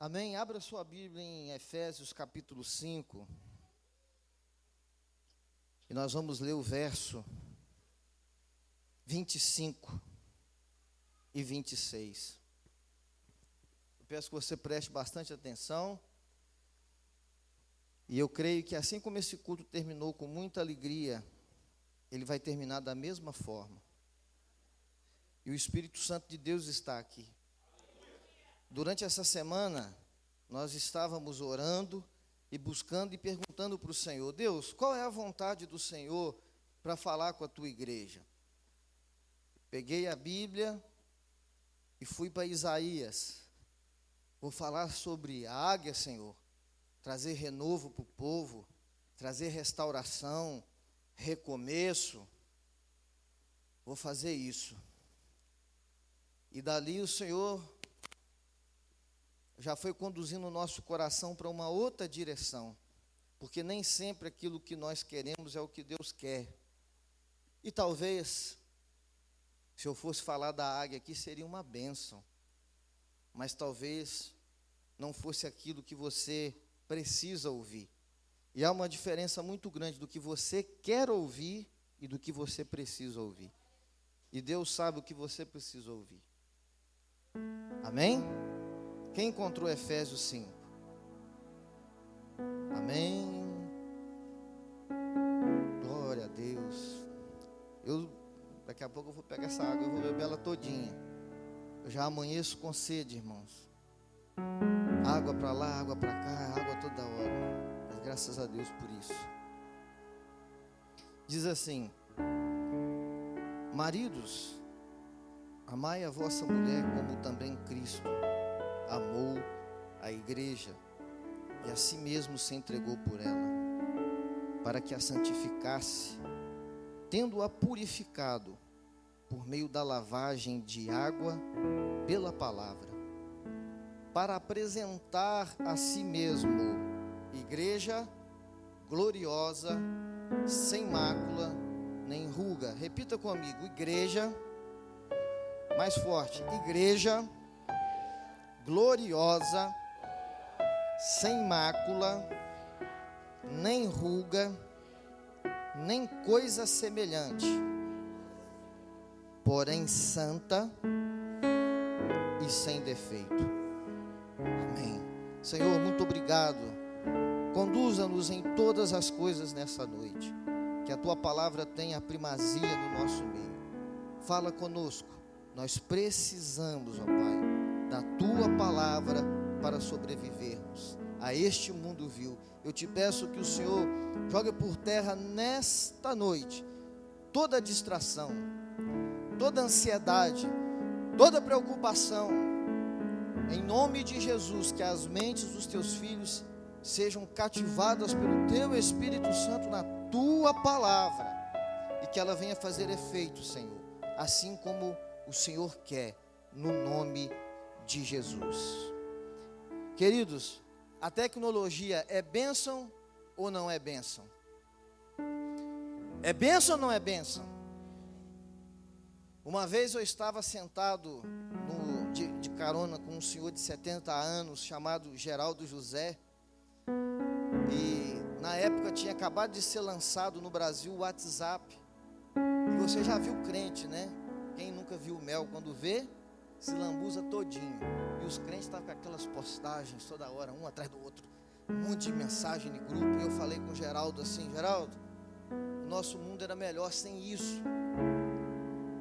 Amém? Abra sua Bíblia em Efésios capítulo 5. E nós vamos ler o verso 25 e 26. Eu peço que você preste bastante atenção. E eu creio que assim como esse culto terminou com muita alegria, ele vai terminar da mesma forma. E o Espírito Santo de Deus está aqui. Durante essa semana, nós estávamos orando e buscando e perguntando para o Senhor: Deus, qual é a vontade do Senhor para falar com a tua igreja? Peguei a Bíblia e fui para Isaías. Vou falar sobre a águia, Senhor, trazer renovo para o povo, trazer restauração, recomeço. Vou fazer isso. E dali o Senhor já foi conduzindo o nosso coração para uma outra direção, porque nem sempre aquilo que nós queremos é o que Deus quer. E talvez, se eu fosse falar da águia aqui, seria uma bênção, mas talvez não fosse aquilo que você precisa ouvir. E há uma diferença muito grande do que você quer ouvir e do que você precisa ouvir. E Deus sabe o que você precisa ouvir. Amém? Quem encontrou Efésios 5? Amém? Glória a Deus. Daqui a pouco eu vou pegar essa água, eu vou beber ela todinha. Eu já amanheço com sede, irmãos. Água para lá, água para cá, água toda hora. Mas graças a Deus por isso. Diz assim: maridos, amai a vossa mulher como também Cristo amou a igreja e a si mesmo se entregou por ela, para que a santificasse, tendo-a purificado por meio da lavagem de água pela palavra, para apresentar a si mesmo igreja gloriosa, sem mácula nem ruga. Repita comigo: igreja, mais forte, igreja gloriosa, sem mácula, nem ruga, nem coisa semelhante, porém santa e sem defeito. Amém. Senhor, muito obrigado. Conduza-nos em todas as coisas nessa noite. Que a tua palavra tenha a primazia no nosso meio. Fala conosco. Nós precisamos, ó Pai, da tua palavra para sobrevivermos a este mundo vil. Eu te peço que o Senhor jogue por terra nesta noite toda distração, toda ansiedade, toda preocupação. Em nome de Jesus, que as mentes dos teus filhos sejam cativadas pelo teu Espírito Santo na tua palavra e que ela venha fazer efeito, Senhor, assim como o Senhor quer, no nome de Jesus. Queridos, a tecnologia é bênção ou não é bênção? É bênção ou não é bênção? Uma vez eu estava sentado de carona com um senhor de 70 anos chamado Geraldo José, e na época tinha acabado de ser lançado no Brasil o WhatsApp. E você já viu crente, né? Quem nunca viu o mel, quando vê, se lambuza todinho. E os crentes estavam com aquelas postagens toda hora, um atrás do outro, um monte de mensagem de grupo. E eu falei com o Geraldo assim: Geraldo, o nosso mundo era melhor sem isso.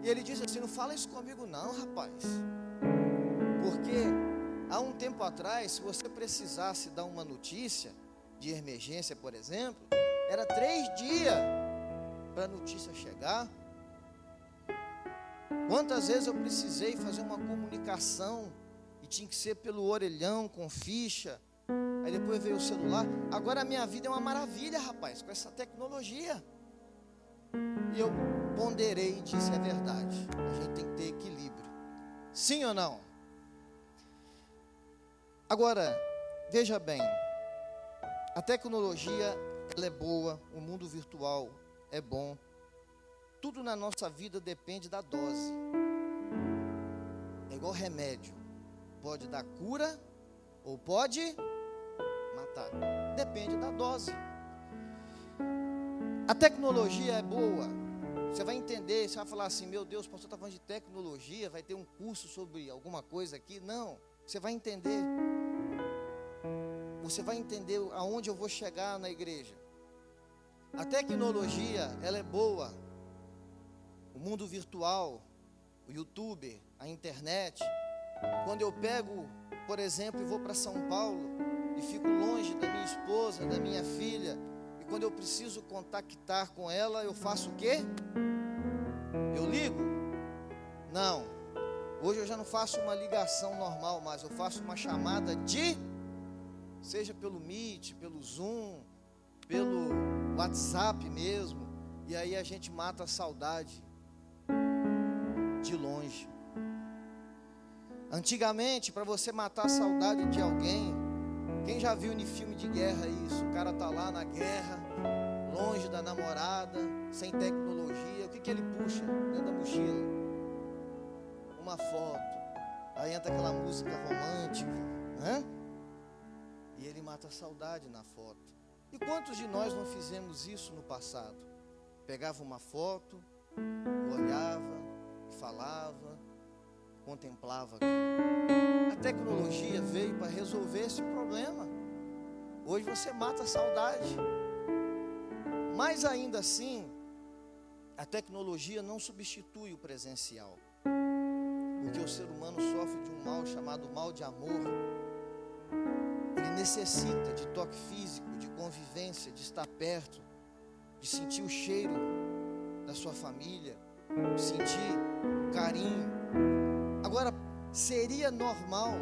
E ele disse assim: não fala isso comigo não, rapaz, porque há um tempo atrás, se você precisasse dar uma notícia de emergência, por exemplo, era 3 dias para a notícia chegar. Quantas vezes eu precisei fazer uma comunicação e tinha que ser pelo orelhão, com ficha, aí depois veio o celular. Agora a minha vida é uma maravilha, rapaz, com essa tecnologia. E eu ponderei e disse: é verdade, a gente tem que ter equilíbrio. Sim ou não? Agora, veja bem, a tecnologia, ela é boa, o mundo virtual é bom. Tudo na nossa vida depende da dose. É igual remédio. Pode dar cura ou pode matar. Depende da dose. A tecnologia é boa. Você vai entender, você vai falar assim, meu Deus, o pastor está falando de tecnologia, vai ter um curso sobre alguma coisa aqui. Não, você vai entender. Você vai entender aonde eu vou chegar na igreja. A tecnologia, ela é boa. O mundo virtual, o YouTube, a internet. Quando eu pego, por exemplo, e vou para São Paulo e fico longe da minha esposa, da minha filha, e quando eu preciso contactar com ela, eu faço o quê? Eu ligo? Não. Hoje eu já não faço uma ligação normal, mas eu faço uma chamada seja pelo Meet, pelo Zoom, pelo WhatsApp mesmo, e aí a gente mata a saudade de longe. Antigamente, para você matar a saudade de alguém, quem já viu em filme de guerra isso? O cara tá lá na guerra, longe da namorada, sem tecnologia, o que ele puxa dentro da mochila? Uma foto. Aí entra aquela música romântica, né? E ele mata a saudade na foto. E quantos de nós não fizemos isso no passado? Pegava uma foto, olhava, falava, contemplava. A tecnologia veio para resolver esse problema. Hoje você mata a saudade. Mas ainda assim, a tecnologia não substitui o presencial. Porque o ser humano sofre de um mal chamado mal de amor. Ele necessita de toque físico, de convivência, de estar perto, de sentir o cheiro da sua família, de sentir carinho. Agora, seria normal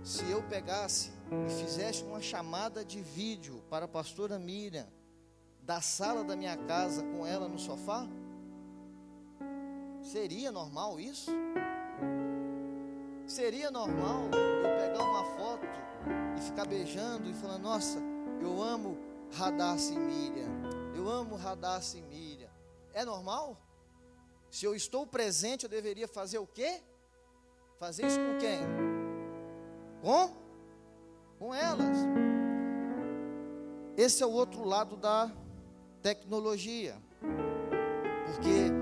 se eu pegasse e fizesse uma chamada de vídeo para a pastora Miriam, da sala da minha casa com ela no sofá? Seria normal isso? Seria normal eu pegar uma foto e ficar beijando e falando, nossa, eu amo Radassa e Miriam, eu amo Radassa e Miriam? É normal? Se eu estou presente, eu deveria fazer o quê? Fazer isso com quem? Com elas. Esse é o outro lado da tecnologia. Porque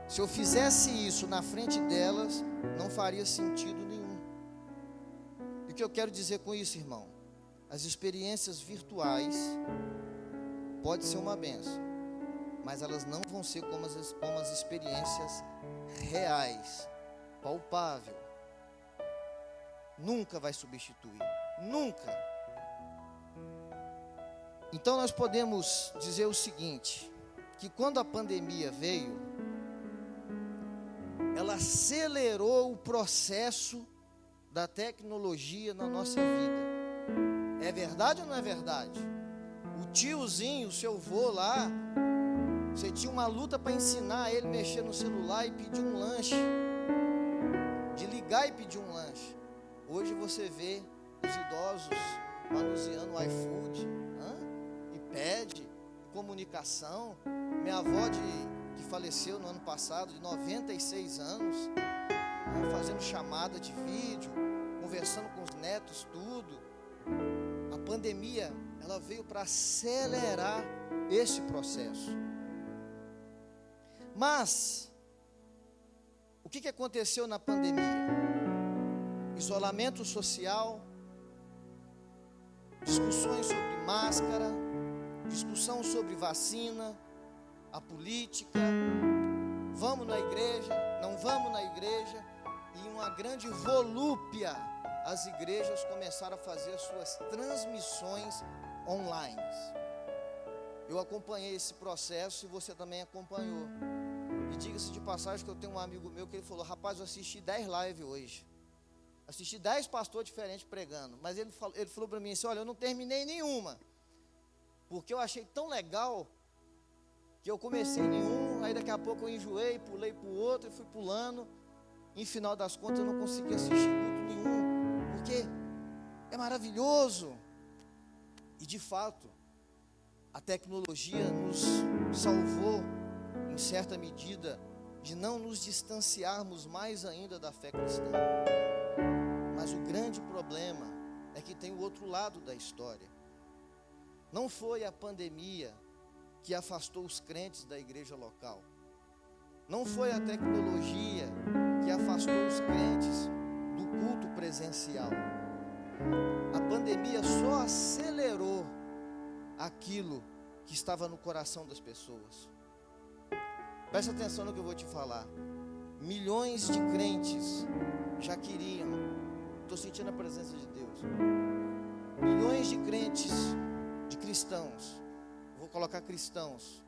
se eu fizesse isso na frente delas, não faria sentido nenhum. E o que eu quero dizer com isso, irmão? As experiências virtuais pode ser uma bênção, mas elas não vão ser como as experiências reais, palpável. Nunca vai substituir, nunca. Então nós podemos dizer o seguinte, que quando a pandemia veio, ela acelerou o processo da tecnologia na nossa vida. É verdade ou não é verdade? O tiozinho, o seu vô lá, você tinha uma luta para ensinar ele a mexer no celular e pedir um lanche, de ligar e pedir um lanche. Hoje você vê os idosos manuseando o iFood, e pede, comunicação. Minha avó que faleceu no ano passado, de 96 anos, fazendo chamada de vídeo, conversando com os netos, tudo. A pandemia, ela veio para acelerar esse processo. Mas, o que aconteceu na pandemia? Isolamento social, discussões sobre máscara, discussão sobre vacina, a política, vamos na igreja, não vamos na igreja, e uma grande volúpia, as igrejas começaram a fazer as suas transmissões online. Eu acompanhei esse processo e você também acompanhou. E diga-se de passagem que eu tenho um amigo meu que ele falou, rapaz, eu assisti 10 lives hoje. Assisti 10 pastores diferentes pregando, mas ele falou para mim assim, olha, eu não terminei nenhuma, porque eu achei tão legal, que eu comecei em um, aí daqui a pouco eu enjoei, pulei para o outro e fui pulando, e em final das contas eu não consegui assistir culto nenhum, porque é maravilhoso, e de fato, a tecnologia nos salvou, em certa medida, de não nos distanciarmos mais ainda da fé cristã. Mas o grande problema problema é que tem o outro lado da história. Não foi a pandemia que afastou os crentes da igreja local. Não foi a tecnologia que afastou os crentes do culto presencial. A pandemia só acelerou aquilo que estava no coração das pessoas. Presta atenção no que eu vou te falar. Milhões de crentes já queriam, estou sentindo a presença de Deus. Milhões de crentes, de cristãos, vou colocar cristãos,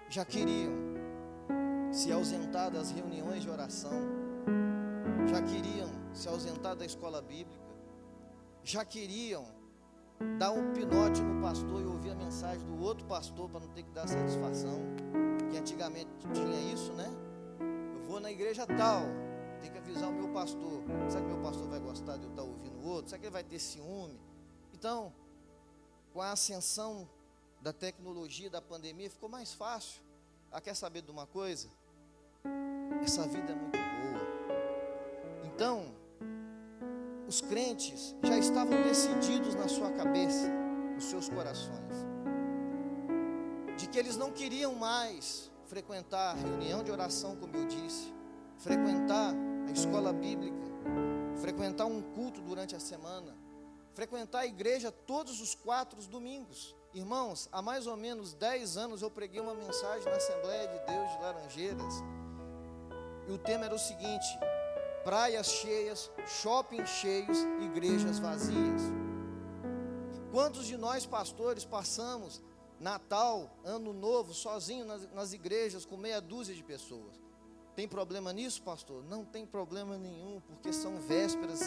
já queriam se ausentar das reuniões de oração, já queriam se ausentar da escola bíblica, já queriam dar um pinote no pastor e ouvir a mensagem do outro pastor para não ter que dar satisfação, que antigamente tinha isso, né? Eu vou na igreja tal, tem que avisar o meu pastor. Será que meu pastor vai gostar de eu estar ouvindo o outro? Será que ele vai ter ciúme? Então, com a ascensão da tecnologia, da pandemia, ficou mais fácil. Quer saber de uma coisa? Essa vida é muito boa. Então, os crentes já estavam decididos na sua cabeça, nos seus corações, de que eles não queriam mais frequentar a reunião de oração, como eu disse, frequentar a escola bíblica, frequentar um culto durante a semana, frequentar a igreja todos os 4 domingos. Irmãos, há mais ou menos 10 anos eu preguei uma mensagem na Assembleia de Deus de Laranjeiras, e o tema era o seguinte: praias cheias, shopping cheios, igrejas vazias. Quantos de nós pastores passamos Natal, Ano Novo, sozinho nas igrejas com meia dúzia de pessoas? Tem problema nisso, pastor? Não tem problema nenhum, porque são vésperas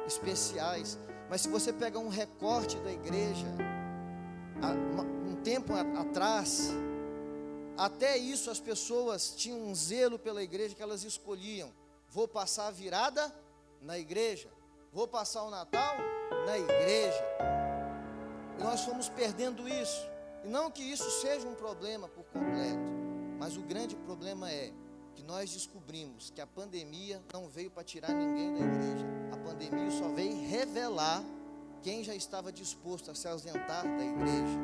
especiais. Mas se você pega um recorte da igreja, um tempo atrás, até isso as pessoas tinham um zelo pela igreja, que elas escolhiam: vou passar a virada na igreja, vou passar o Natal na igreja. E nós fomos perdendo isso. E não que isso seja um problema por completo, mas o grande problema é que nós descobrimos que a pandemia não veio para tirar ninguém da igreja. A pandemia só veio revelar quem já estava disposto a se ausentar da igreja.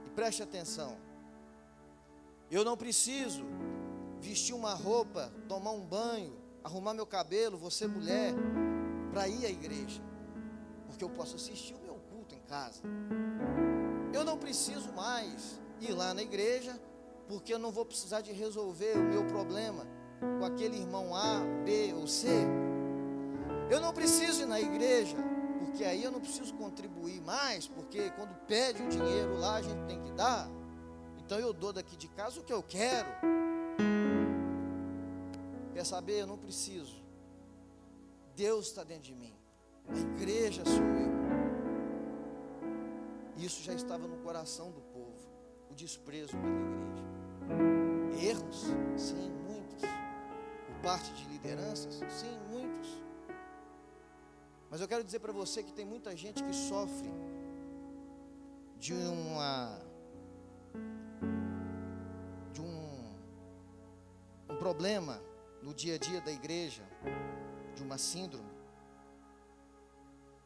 E preste atenção, eu não preciso vestir uma roupa, tomar um banho, arrumar meu cabelo, você mulher, para ir à igreja, porque eu posso assistir o meu culto em casa. Eu não preciso mais ir lá na igreja, porque eu não vou precisar de resolver o meu problema com aquele irmão A, B ou C. Eu não preciso ir na igreja, porque aí eu não preciso contribuir mais, porque quando pede o dinheiro lá a gente tem que dar. Então eu dou daqui de casa o que eu quero. Quer saber? Eu não preciso. Deus está dentro de mim. A igreja sou eu. Isso já estava no coração do povo, o desprezo pela igreja. Erros? Sim, muitos. Por parte de lideranças? Sim, muitos. Mas eu quero dizer para você que tem muita gente que sofre de um problema no dia a dia da igreja, de uma síndrome.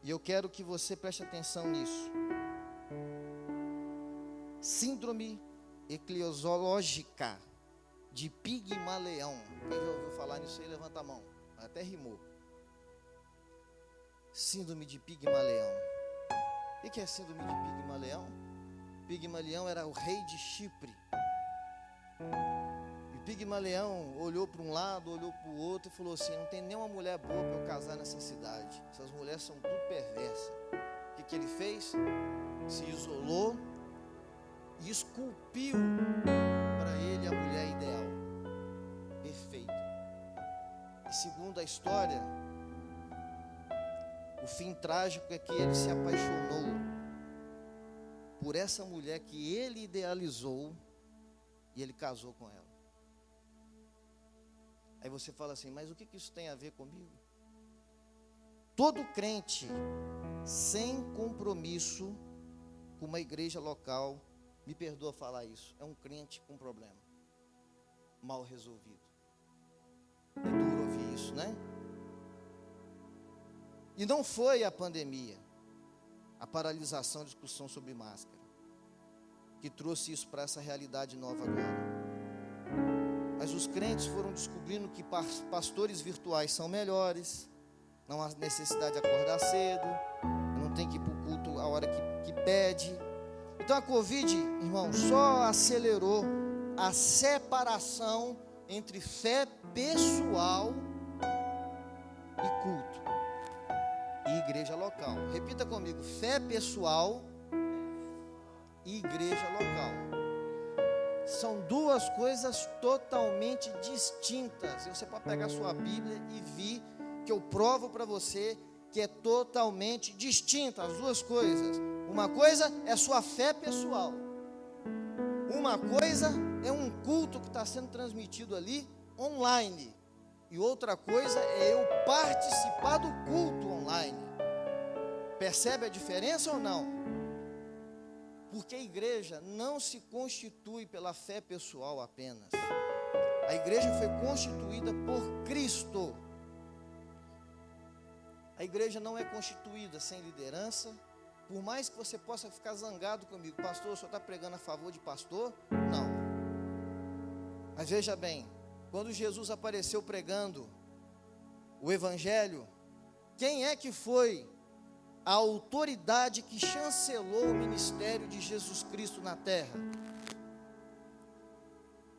E eu quero que você preste atenção nisso. Síndrome eclesiológica de Pigmaleão. Quem já ouviu falar nisso aí, levanta a mão. Até rimou. Síndrome de Pigmaleão. O que é síndrome de Pigmaleão? Pigmaleão era o rei de Chipre. E Pigmaleão olhou para um lado, olhou para o outro e falou assim: não tem nenhuma mulher boa para eu casar nessa cidade. Essas mulheres são tudo perversas. O que ele fez? Se isolou e esculpiu para ele a mulher ideal, perfeita. E segundo a história, o fim trágico é que ele se apaixonou por essa mulher que ele idealizou e ele casou com ela. Aí você fala assim: mas o que isso tem a ver comigo? Todo crente sem compromisso com uma igreja local, me perdoa falar isso, é um crente com problema, mal resolvido. É duro ouvir isso, né? E não foi a pandemia, a paralisação, a discussão sobre máscara, que trouxe isso para essa realidade nova agora. Mas os crentes foram descobrindo que pastores virtuais são melhores, não há necessidade de acordar cedo, não tem que ir para o culto a hora que pede. Então a Covid, irmão, só acelerou a separação entre fé pessoal e culto, e igreja local. Repita comigo: fé pessoal e igreja local. São duas coisas totalmente distintas. Você pode pegar sua Bíblia e ver que eu provo para você que é totalmente distinta as duas coisas. Uma coisa é sua fé pessoal, uma coisa é um culto que está sendo transmitido ali online, e outra coisa é eu participar do culto online. Percebe a diferença ou não? Porque a igreja não se constitui pela fé pessoal apenas. A igreja foi constituída por Cristo. A igreja não é constituída sem liderança. Por mais que você possa ficar zangado comigo: pastor, o senhor está pregando a favor de pastor? Não. Mas veja bem, quando Jesus apareceu pregando o evangelho, quem é que foi a autoridade que chancelou o ministério de Jesus Cristo na terra?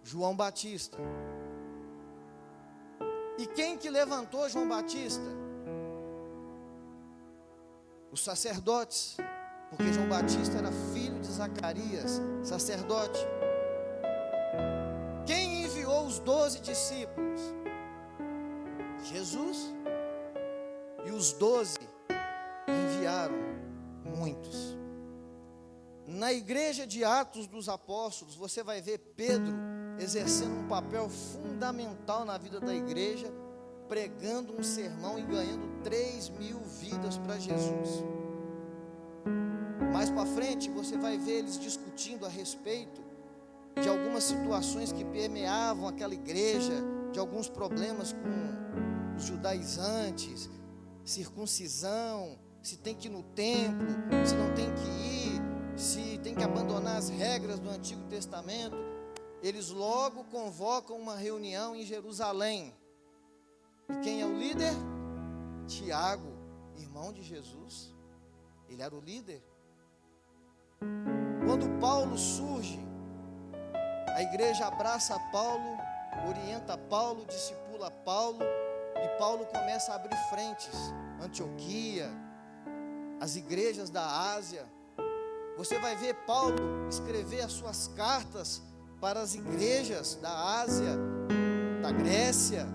João Batista. E quem que levantou João Batista? Os sacerdotes, porque João Batista era filho de Zacarias, sacerdote. Quem enviou os 12 discípulos? Jesus. E os 12 enviaram muitos. Na igreja de Atos dos Apóstolos, você vai ver Pedro exercendo um papel fundamental na vida da igreja, pregando um sermão e ganhando 3.000 vidas para Jesus. Mais para frente, você vai ver eles discutindo a respeito de algumas situações que permeavam aquela igreja, de alguns problemas com os judaizantes, circuncisão, se tem que ir no templo, se não tem que ir, se tem que abandonar as regras do Antigo Testamento. Eles logo convocam uma reunião em Jerusalém. E quem é o líder? Tiago, irmão de Jesus. Ele era o líder. Quando Paulo surge, a igreja abraça Paulo, orienta Paulo, discipula Paulo, e Paulo começa a abrir frentes. Antioquia, as igrejas da Ásia. Você vai ver Paulo escrever as suas cartas para as igrejas da Ásia, da Grécia.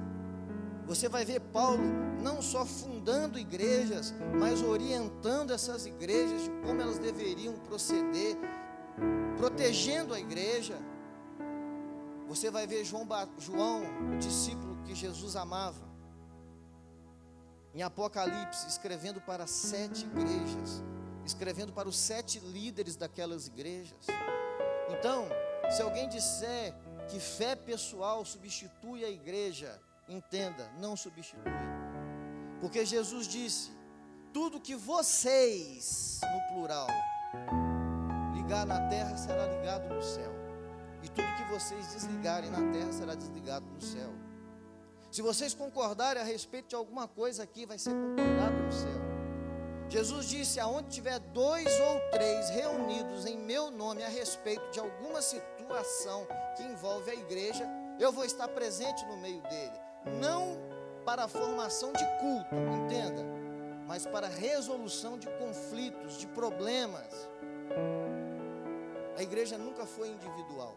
Você vai ver Paulo não só fundando igrejas, mas orientando essas igrejas de como elas deveriam proceder, protegendo a igreja. Você vai ver João, o discípulo que Jesus amava, em Apocalipse, escrevendo para 7 igrejas, escrevendo para os 7 líderes daquelas igrejas. Então, se alguém disser que fé pessoal substitui a igreja, entenda, não substitui. Porque Jesus disse: tudo que vocês, no plural, ligar na terra será ligado no céu, e tudo que vocês desligarem na terra será desligado no céu. Se vocês concordarem a respeito de alguma coisa aqui, vai ser concordado no céu. Jesus disse: aonde tiver 2 ou 3 reunidos em meu nome a respeito de alguma situação que envolve a igreja, eu vou estar presente no meio dele. Não para a formação de culto, entenda, mas para a resolução de conflitos, de problemas. A igreja nunca foi individual.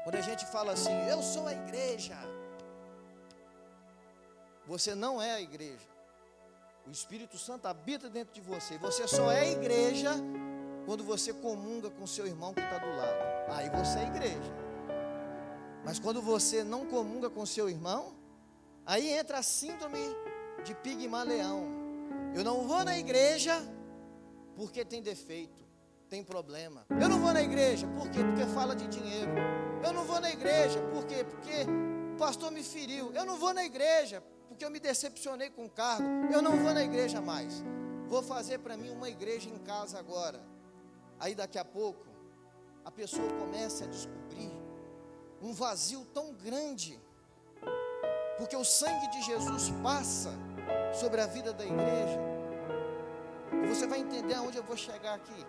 Quando a gente fala assim: eu sou a igreja, você não é a igreja. O Espírito Santo habita dentro de você. Você só é igreja quando você comunga com seu irmão que está do lado. Aí você é igreja. Mas quando você não comunga com seu irmão, aí entra a síndrome de Pigmaleão. Eu não vou na igreja porque tem defeito, tem problema. Eu não vou na igreja, por quê? Porque fala de dinheiro. Eu não vou na igreja, por quê? Porque o pastor me feriu. Eu não vou na igreja, porque eu me decepcionei com o cargo, eu não vou na igreja mais. Vou fazer para mim uma igreja em casa agora. Aí daqui a pouco, a pessoa começa a descobrir um vazio tão grande, porque o sangue de Jesus passa sobre a vida da igreja. E você vai entender aonde eu vou chegar aqui.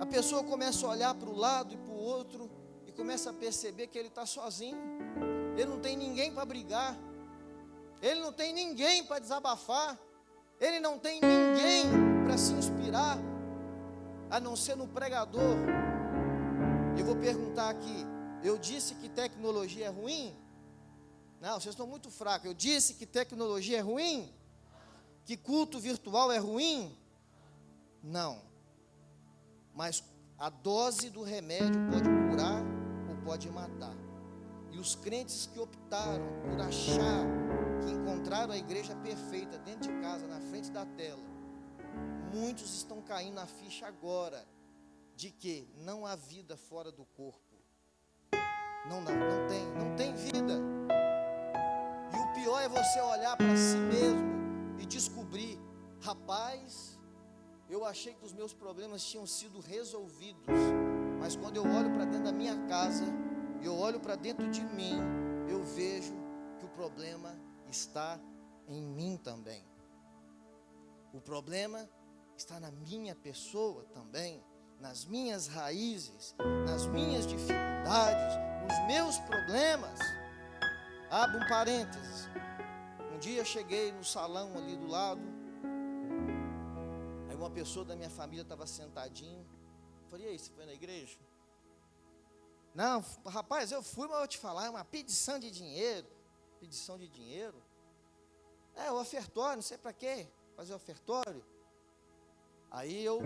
A pessoa começa a olhar para o lado e para o outro, e começa a perceber que ele está sozinho. Ele não tem ninguém para brigar, ele não tem ninguém para desabafar, ele não tem ninguém para se inspirar, a não ser no pregador. Eu vou perguntar aqui, eu disse que tecnologia é ruim? Não, vocês estão muito fracos. Eu disse que tecnologia é ruim? Que culto virtual é ruim? Não. Mas a dose do remédio pode curar ou pode matar. E os crentes que optaram por achar que encontraram a igreja perfeita dentro de casa, na frente da tela, muitos estão caindo na ficha agora de que não há vida fora do corpo. Não tem vida. E o pior é você olhar para si mesmo e descobrir, rapaz, eu achei que os meus problemas tinham sido resolvidos, mas quando eu olho para dentro da minha casa, eu olho para dentro de mim, eu vejo que o problema está em mim também. O problema está na minha pessoa também, nas minhas raízes, nas minhas dificuldades, nos meus problemas. Abro um parênteses. Um dia eu cheguei no salão ali do lado, aí uma pessoa da minha família estava sentadinho. Falei, e aí, você foi na igreja? Não, rapaz, eu fui, mas eu vou te falar, é uma pedição de dinheiro. Pedição de dinheiro? É, o ofertório, não sei para quê, fazer ofertório. Aí eu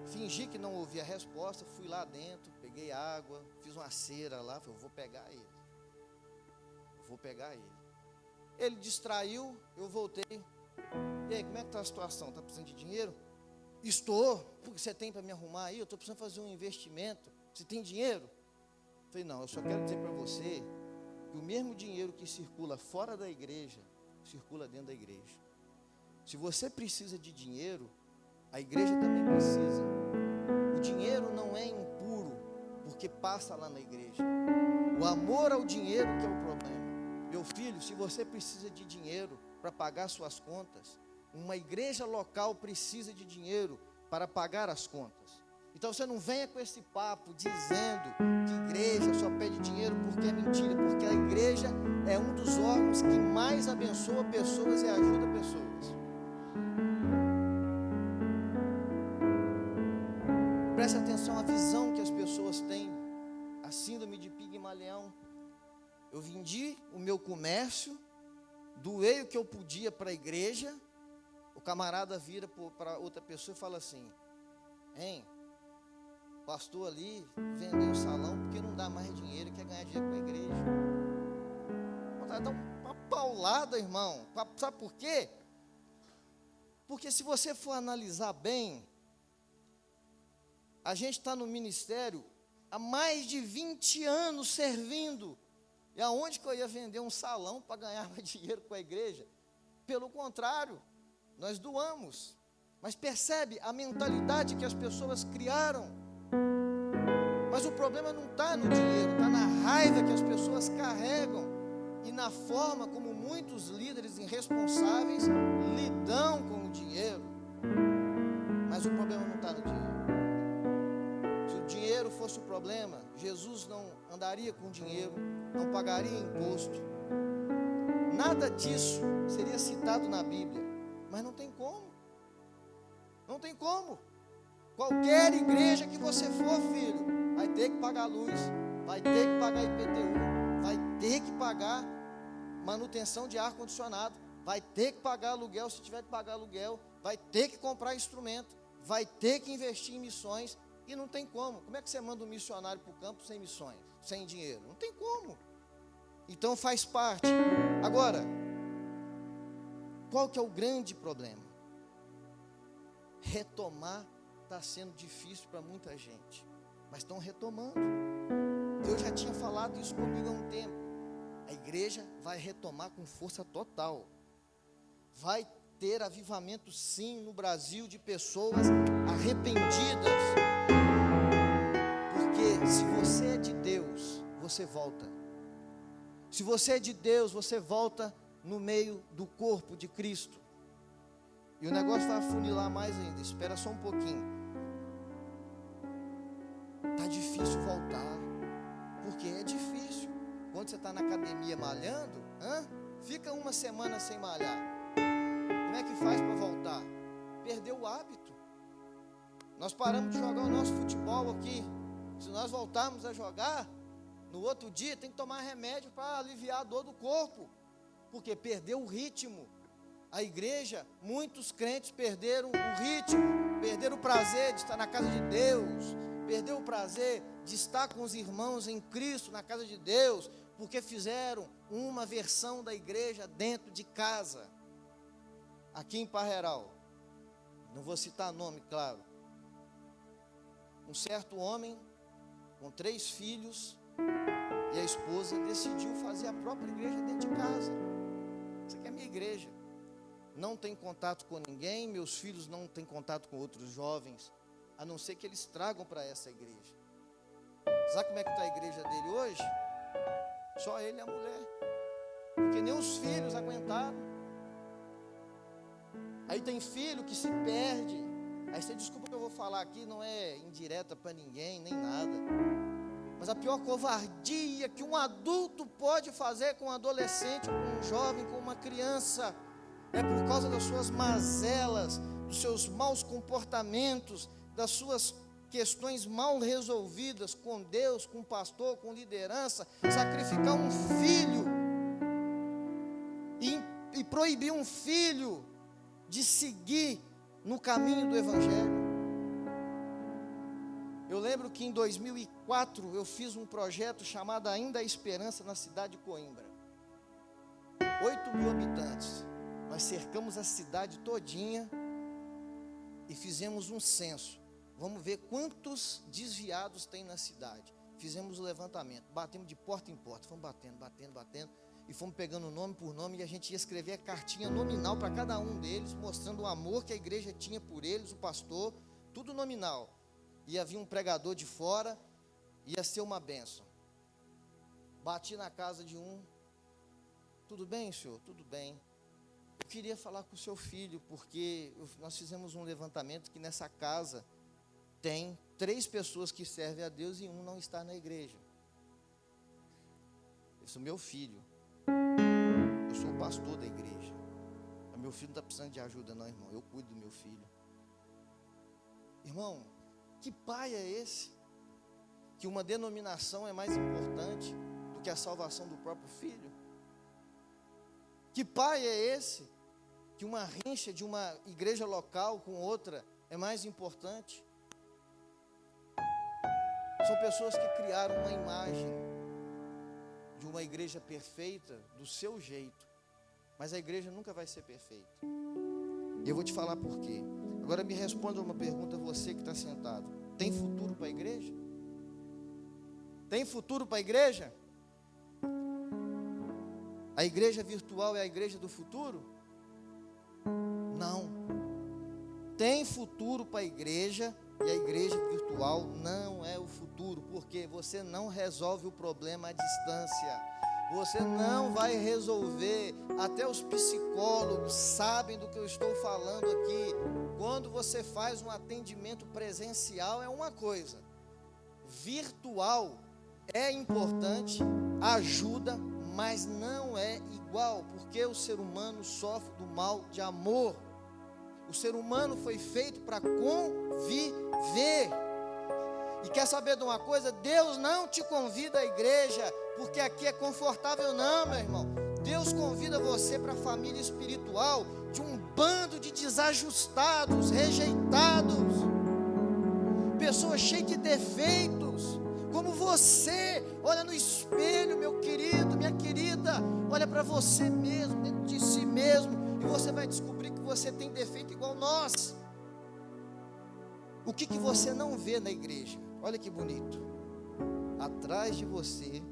fingi que não ouvi a resposta, fui lá dentro, peguei água, fiz uma cera lá, falei, eu vou pegar ele. Ele distraiu, eu voltei. E aí, como é que está a situação? Está precisando de dinheiro? Estou, porque você tem para me arrumar aí? Eu estou precisando fazer um investimento. Você tem dinheiro? Eu falei, não, eu só quero dizer para você que o mesmo dinheiro que circula fora da igreja, circula dentro da igreja. Se você precisa de dinheiro, a igreja também precisa. O dinheiro não é impuro, porque passa lá na igreja. O amor ao dinheiro que é o problema. Meu filho, se você precisa de dinheiro para pagar suas contas, uma igreja local precisa de dinheiro para pagar as contas. Então você não venha com esse papo dizendo que igreja só pede dinheiro, porque é mentira, porque a igreja é um dos órgãos que mais abençoa pessoas e ajuda pessoas. Preste atenção à visão que as pessoas têm, a síndrome de Pigmalião. Eu vendi o meu comércio, doei o que eu podia para a igreja, o camarada vira para outra pessoa e fala assim, hein, o pastor ali vendeu o salão porque não dá mais dinheiro, quer ganhar dinheiro para a igreja. Vontade de dar uma paulada, irmão. Sabe por quê? Porque se você for analisar bem, a gente está no ministério há mais de 20 anos servindo. E aonde que eu ia vender um salão para ganhar mais dinheiro com a igreja? Pelo contrário, nós doamos. Mas percebe a mentalidade que as pessoas criaram. Mas o problema não está no dinheiro, está na raiva que as pessoas carregam e na forma como muitos líderes irresponsáveis lidam com o dinheiro. Mas o problema não está no dinheiro. Se o dinheiro fosse o problema, Jesus não andaria com dinheiro, não pagaria imposto. Nada disso seria citado na Bíblia. Mas não tem como. Não tem como. Qualquer igreja que você for, filho, vai ter que pagar luz, vai ter que pagar IPTU, vai ter que pagar manutenção de ar-condicionado, vai ter que pagar aluguel se tiver que pagar aluguel, vai ter que comprar instrumento, vai ter que investir em missões. E não tem como. Como é que você manda um missionário para o campo sem missões, sem dinheiro? Não tem como. Então faz parte. Agora, qual que é o grande problema? Retomar está sendo difícil para muita gente, mas estão retomando. Deus já tinha falado isso comigo há um tempo. A igreja vai retomar com força total. Vai ter avivamento sim no Brasil de pessoas arrependidas. Porque se você é de Deus, você volta. Se você é de Deus, você volta no meio do corpo de Cristo. E o negócio vai afunilar mais ainda. Espera só um pouquinho. Está difícil voltar. Porque é difícil. Quando você está na academia malhando, fica uma semana sem malhar. Como é que faz para voltar? Perdeu o hábito. Nós paramos de jogar o nosso futebol aqui. Se nós voltarmos a jogar, no outro dia tem que tomar remédio para aliviar a dor do corpo. Porque perdeu o ritmo. A igreja, muitos crentes perderam o ritmo, perderam o prazer de estar na casa de Deus, perdeu o prazer de estar com os irmãos em Cristo na casa de Deus, porque fizeram uma versão da igreja dentro de casa. Aqui em Parreiral, não vou citar nome, claro, um certo homem com 3 filhos e a esposa decidiu fazer a própria igreja dentro de casa. Isso aqui é a minha igreja. Não tem contato com ninguém, meus filhos não têm contato com outros jovens, a não ser que eles tragam para essa igreja. Sabe como é que está a igreja dele hoje? Só ele e a mulher, porque nem os filhos aguentaram. Aí tem filho que se perde. Aí você desculpa que eu vou falar aqui, não é indireta para ninguém, nem nada. Mas a pior covardia que um adulto pode fazer com um adolescente, com um jovem, com uma criança, é por causa das suas mazelas, dos seus maus comportamentos, das suas questões mal resolvidas com Deus, com o pastor, com liderança, sacrificar um filho e proibir um filho de seguir no caminho do evangelho. Eu lembro que em 2004 eu fiz um projeto chamado Ainda a Esperança na cidade de Coimbra. 8.000 habitantes. Nós cercamos a cidade todinha e fizemos um censo. Vamos ver quantos desviados tem na cidade. Fizemos o levantamento, batemos de porta em porta, fomos batendo, e fomos pegando nome por nome, e a gente ia escrever a cartinha nominal para cada um deles, mostrando o amor que a igreja tinha por eles, o pastor, tudo nominal. E havia um pregador de fora, ia ser uma bênção. Bati na casa de um: tudo bem, senhor? Tudo bem. Eu queria falar com o seu filho, porque nós fizemos um levantamento que nessa casa tem 3 pessoas que servem a Deus e um não está na igreja. Esse é o meu filho. Eu sou o pastor da igreja. Mas meu filho não está precisando de ajuda não, irmão. Eu cuido do meu filho. Irmão, que pai é esse? Que uma denominação é mais importante do que a salvação do próprio filho? Que pai é esse? Que uma rincha de uma igreja local com outra é mais importante? São pessoas que criaram uma imagem de uma igreja perfeita do seu jeito, mas a igreja nunca vai ser perfeita. E eu vou te falar por quê. Agora me responda uma pergunta, você que está sentado: tem futuro para a igreja? Tem futuro para a igreja? A igreja virtual é a igreja do futuro? Não. Tem futuro para a igreja, e a igreja virtual não é o futuro, porque você não resolve o problema à distância. Você não vai resolver. Até os psicólogos sabem do que eu estou falando aqui. Quando você faz um atendimento presencial é uma coisa, virtual é importante, ajuda, mas não é igual, porque o ser humano sofre do mal de amor. O ser humano foi feito para conviver. E quer saber de uma coisa? Deus não te convida à igreja porque aqui é confortável, não, meu irmão. Deus convida você para a família espiritual de um bando de desajustados, rejeitados, pessoas cheias de defeitos, como você. Olha no espelho, meu querido, minha querida, olha para você mesmo, dentro de si mesmo, e você vai descobrir que você tem defeito igual nós. O que você não vê na igreja? Olha que bonito. Atrás de você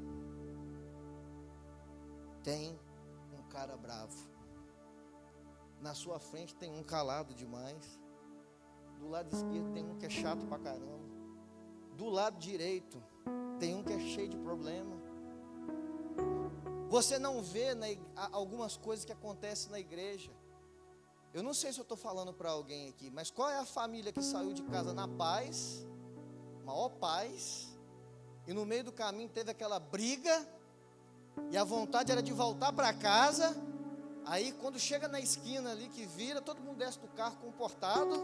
tem um cara bravo. Na sua frente tem um calado demais. Do lado esquerdo tem um que é chato pra caramba. Do lado direito tem um que é cheio de problema. Você não vê algumas coisas que acontecem na igreja. Eu não sei se eu estou falando para alguém aqui, mas qual é a família que saiu de casa na paz, maior paz, e no meio do caminho teve aquela briga, e a vontade era de voltar para casa. Aí quando chega na esquina ali que vira, todo mundo desce do carro comportado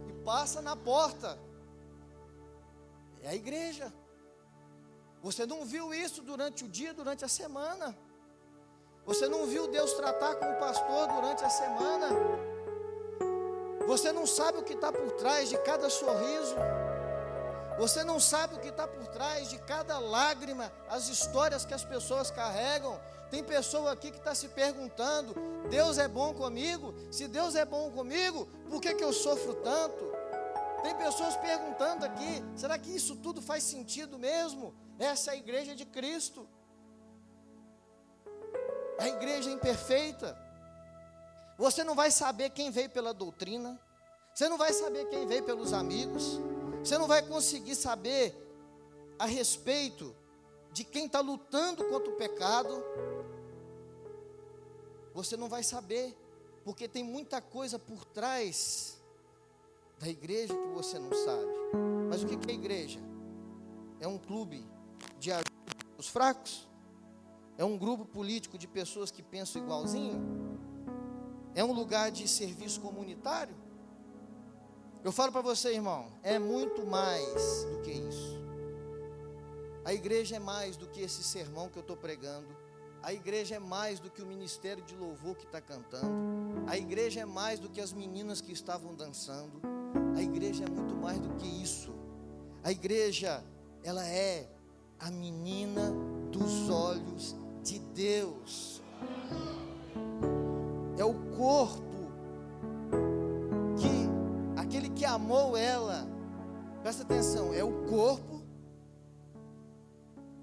e passa na porta. É a igreja. Você não viu isso durante o dia, durante a semana. Você não viu Deus tratar com o pastor durante a semana. Você não sabe o que está por trás de cada sorriso. Você não sabe o que está por trás de cada lágrima, as histórias que as pessoas carregam. Tem pessoa aqui que está se perguntando: Deus é bom comigo? Se Deus é bom comigo, por que eu sofro tanto? Tem pessoas perguntando aqui: será que isso tudo faz sentido mesmo? Essa é a igreja de Cristo. A igreja imperfeita. Você não vai saber quem veio pela doutrina. Você não vai saber quem veio pelos amigos. Você não vai conseguir saber a respeito de quem está lutando contra o pecado. Você não vai saber, porque tem muita coisa por trás da igreja que você não sabe. Mas o que é a igreja? É um clube de ajuda aos fracos? É um grupo político de pessoas que pensam igualzinho? É um lugar de serviço comunitário? Eu falo para você, irmão, é muito mais do que isso. A igreja é mais do que esse sermão que eu estou pregando. A igreja é mais do que o ministério de louvor que está cantando. A igreja é mais do que as meninas que estavam dançando. A igreja é muito mais do que isso. A igreja, ela é a menina dos olhos de Deus. É o corpo que aquele que amou ela, presta atenção, é o corpo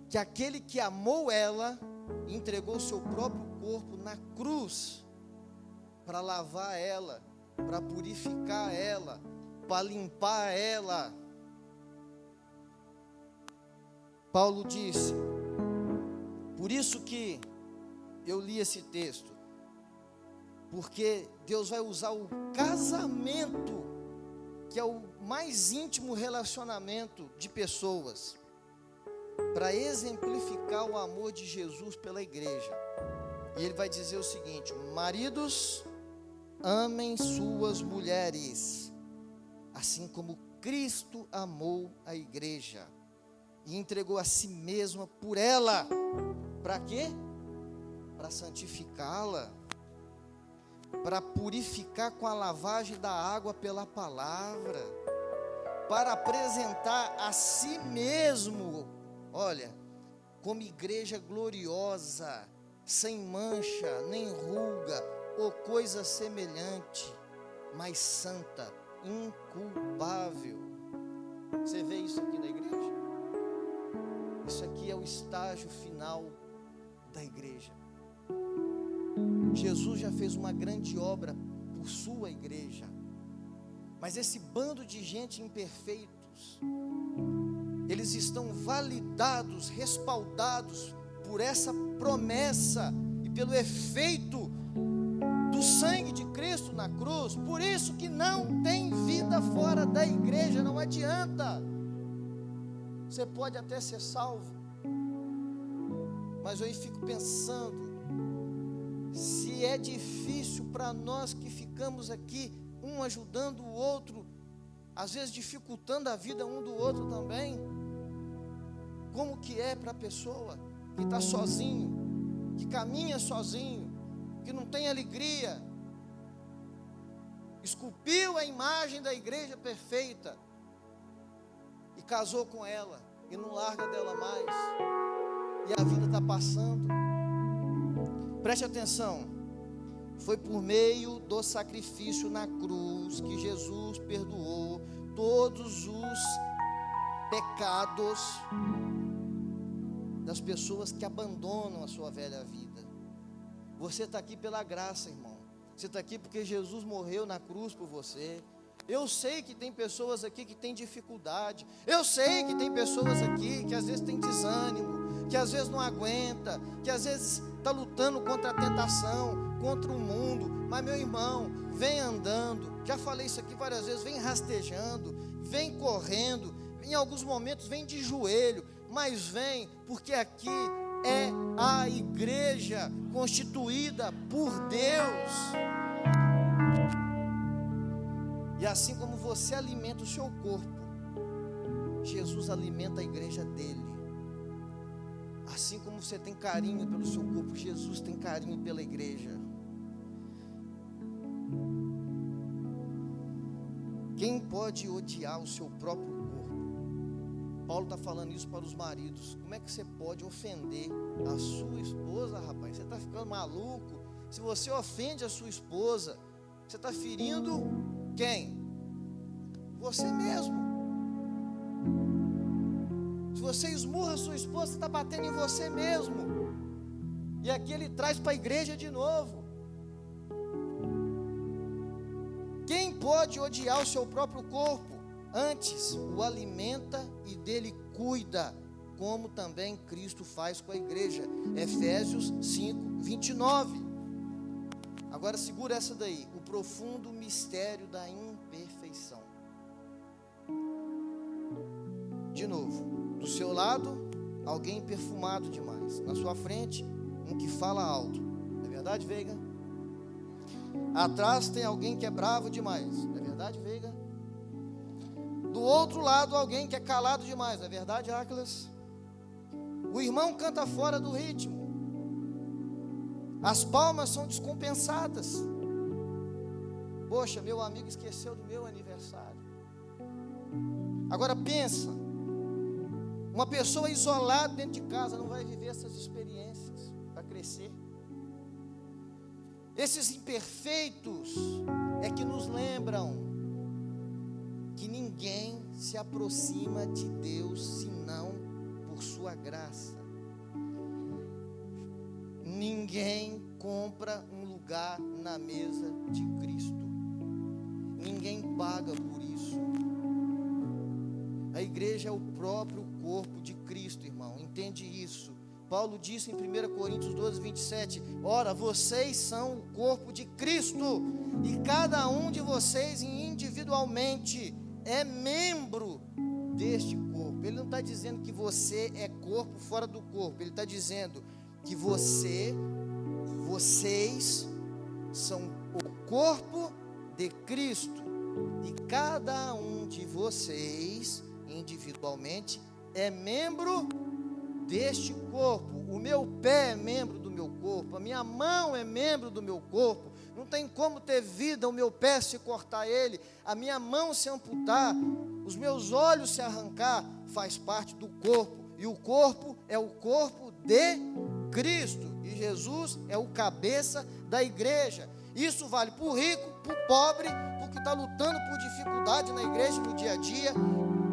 que aquele que amou ela entregou seu próprio corpo na cruz para lavar ela, para purificar ela, para limpar ela. Paulo disse, por isso que eu li esse texto, porque Deus vai usar o casamento, que é o mais íntimo relacionamento de pessoas, para exemplificar o amor de Jesus pela igreja. E ele vai dizer o seguinte: maridos, amem suas mulheres, assim como Cristo amou a igreja e entregou a si mesmo por ela. Para quê? Para santificá-la, para purificar com a lavagem da água pela palavra, para apresentar a si mesmo, olha, como igreja gloriosa, sem mancha, nem ruga, ou coisa semelhante, mas santa, inculpável. Você vê isso aqui na igreja? Isso aqui é o estágio final da igreja. Jesus já fez uma grande obra por sua igreja, mas esse bando de gente imperfeitos, eles estão validados, respaldados por essa promessa e pelo efeito do sangue de Cristo na cruz. Por isso que não tem vida fora da igreja, não adianta. Você pode até ser salvo, mas eu aí fico pensando, se é difícil para nós que ficamos aqui, um ajudando o outro, às vezes dificultando a vida um do outro também, como que é para a pessoa que está sozinho, que caminha sozinho, que não tem alegria, esculpiu a imagem da igreja perfeita, e casou com ela, e não larga dela mais, e a vida está passando. Preste atenção, foi por meio do sacrifício na cruz que Jesus perdoou todos os pecados das pessoas que abandonam a sua velha vida. Você está aqui pela graça, irmão. Você está aqui porque Jesus morreu na cruz por você. Eu sei que tem pessoas aqui que têm dificuldade. Eu sei que tem pessoas aqui que às vezes tem desânimo, que às vezes não aguenta, que às vezes está lutando contra a tentação, contra o mundo. Mas, meu irmão, vem andando. Já falei isso aqui várias vezes. Vem rastejando, vem correndo. Em alguns momentos vem de joelho, mas vem porque aqui é a igreja constituída por Deus. E assim como você alimenta o seu corpo, Jesus alimenta a igreja dele. Assim como você tem carinho pelo seu corpo, Jesus tem carinho pela igreja. Quem pode odiar o seu próprio corpo? Paulo está falando isso para os maridos. Como é que você pode ofender a sua esposa, rapaz? Você está ficando maluco? Se você ofende a sua esposa, você está ferindo quem? Você mesmo. Se você esmurra a sua esposa, você está batendo em você mesmo. E aqui ele traz para a igreja de novo. Quem pode odiar o seu próprio corpo? Antes, o alimenta e dele cuida, como também Cristo faz com a igreja. Efésios 5, 29. Agora segura essa daí. O profundo mistério da imperfeição. De novo, do seu lado, alguém perfumado demais. Na sua frente, um que fala alto. Não é verdade, Veiga? Atrás tem alguém que é bravo demais. Não é verdade, Veiga? Do outro lado, alguém que é calado demais. Não é verdade, Áquilas? O irmão canta fora do ritmo. As palmas são descompensadas. Poxa, meu amigo esqueceu do meu aniversário. Agora pensa, uma pessoa isolada dentro de casa não vai viver essas experiências para crescer. Esses imperfeitos é que nos lembram que ninguém se aproxima de Deus senão por sua graça. Ninguém compra um lugar na mesa de Cristo. Ninguém paga por isso. A igreja é o próprio corpo de Cristo, irmão. Entende isso? Paulo disse em 1 Coríntios 12, 27, ora, vocês são o corpo de Cristo, e cada um de vocês individualmente é membro deste corpo. Ele não está dizendo que você é corpo fora do corpo, ele está dizendo que vocês são o corpo de Cristo, e cada um de vocês individualmente é membro deste corpo. O meu pé é membro do meu corpo, a minha mão é membro do meu corpo. Não tem como ter vida o meu pé se cortar ele, a minha mão se amputar, os meus olhos se arrancar, faz parte do corpo. E o corpo é o corpo de Cristo, e Jesus é o cabeça da igreja. Isso vale para o rico, para o pobre, para o que está lutando por dificuldade na igreja no dia a dia,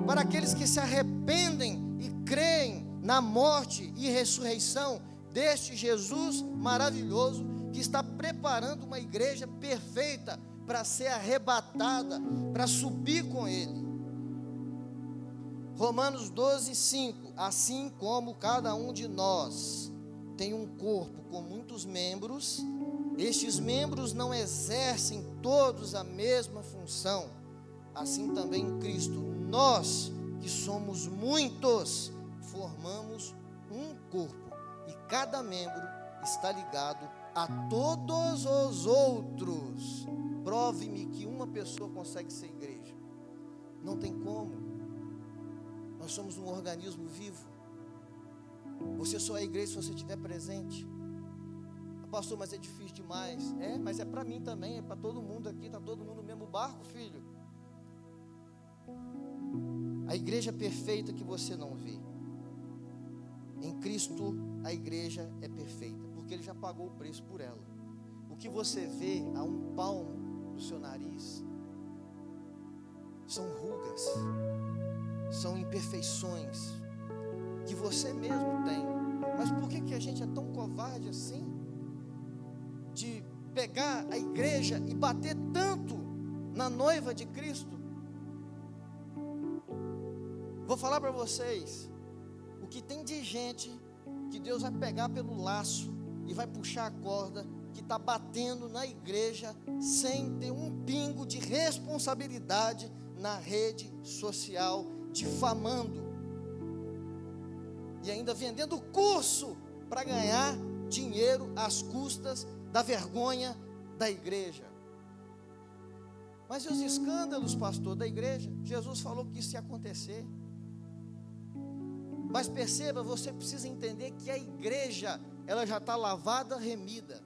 para aqueles que se arrependem e creem na morte e ressurreição deste Jesus maravilhoso, que está preparando uma igreja perfeita para ser arrebatada, para subir com ele. Romanos 12, 5, assim como cada um de nós tem um corpo com muitos membros, estes membros não exercem todos a mesma função, assim também em Cristo, nós que somos muitos, formamos um corpo, e cada membro está ligado a todos os outros. Prove-me que uma pessoa consegue ser igreja. Não tem como. Nós somos um organismo vivo. Você só é igreja se você estiver presente. Pastor, mas é difícil demais. É, mas é para mim também, é para todo mundo aqui, está todo mundo no mesmo barco, filho. A igreja perfeita que você não vê, em Cristo a igreja é perfeita, porque Ele já pagou o preço por ela. O que você vê a um palmo do seu nariz são rugas, são imperfeições que você mesmo tem. Mas por que a gente é tão covarde assim? pegar a igreja e bater tanto na noiva de Cristo? Vou falar para vocês, o que tem de gente que Deus vai pegar pelo laço e vai puxar a corda, que está batendo na igreja sem ter um pingo de responsabilidade na rede social, difamando e ainda vendendo curso para ganhar dinheiro às custas da vergonha da igreja. Mas e os escândalos, pastor, da igreja? Jesus falou que isso ia acontecer. Mas perceba, você precisa entender que a igreja, ela já está lavada, remida.